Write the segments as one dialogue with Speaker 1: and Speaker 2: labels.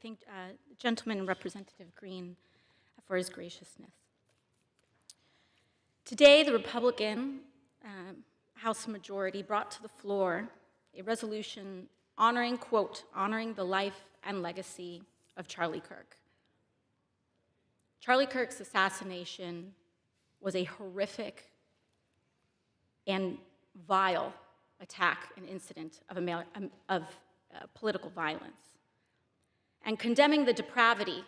Speaker 1: thank the gentleman, Representative Green, for his graciousness. Today, the Republican House majority brought to the floor a resolution honoring, quote, honoring the life and legacy of Charlie Kirk. Charlie Kirk's assassination was a horrific and vile attack and incident of political violence. And condemning the depravity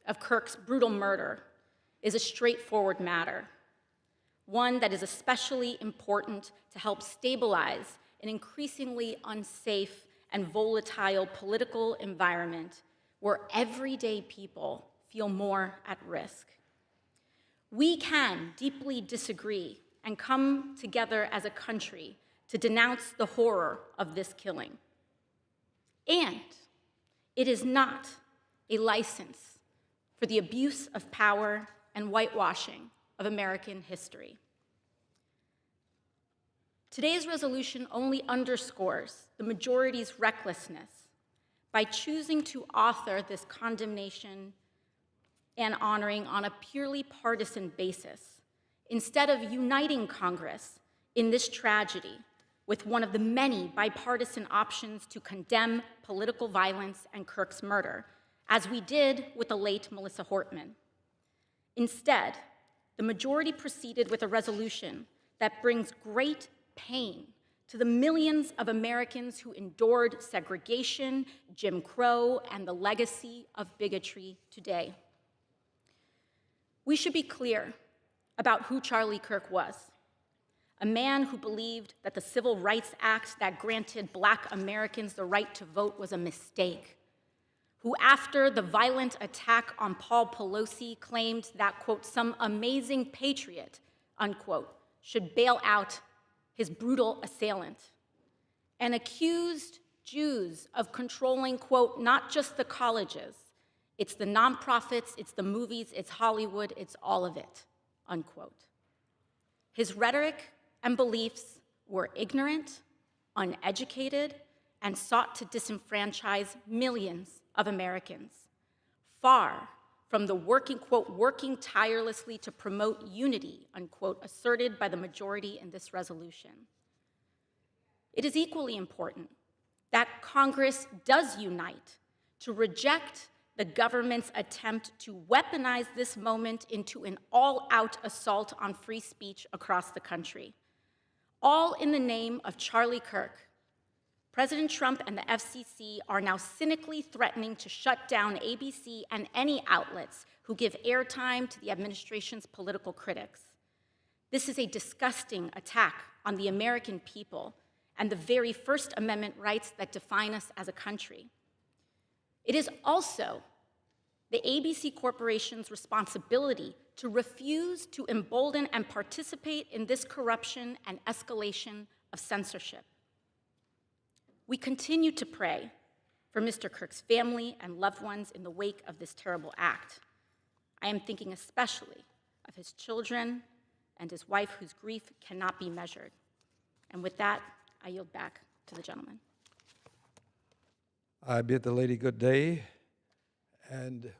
Speaker 1: of Kirk's brutal murder is a straightforward matter, one that is especially important to help stabilize an increasingly unsafe and volatile political environment where everyday people feel more at risk. We can deeply disagree and come together as a country to denounce the horror of this killing. And it is not a license for the abuse of power and whitewashing of American history. Today's resolution only underscores the majority's recklessness by choosing to author this condemnation and honoring on a purely partisan basis, instead of uniting Congress in this tragedy with one of the many bipartisan options to condemn political violence and Kirk's murder, as we did with the late Melissa Hortman. Instead, the majority proceeded with a resolution that brings great pain to the millions of Americans who endured segregation, Jim Crow, and the legacy of bigotry today. We should be clear about who Charlie Kirk was. A man who believed that the Civil Rights Act that granted Black Americans the right to vote was a mistake, who after the violent attack on Paul Pelosi claimed that, quote, some amazing patriot, unquote, should bail out his brutal assailant, and accused Jews of controlling, quote, not just the colleges, it's the nonprofits, it's the movies, it's Hollywood, it's all of it, unquote. His rhetoric and beliefs were ignorant, uneducated, and sought to disenfranchise millions of Americans, far from the working, quote, working tirelessly to promote unity, unquote, asserted by the majority in this resolution. It is equally important that Congress does unite to reject the government's attempt to weaponize this moment into an all-out assault on free speech across the country, all in the name of Charlie Kirk. President Trump and the FCC are now cynically threatening to shut down ABC and any outlets who give airtime to the administration's political critics. This is a disgusting attack on the American people and the very First Amendment rights that define us as a country. It is also the ABC Corporation's responsibility to refuse to embolden and participate in this corruption and escalation of censorship. We continue to pray for Mr. Kirk's family and loved ones in the wake of this terrible act. I am thinking especially of his children and his wife, whose grief cannot be measured. And with that, I yield back to the gentleman.
Speaker 2: I bid the lady good day and would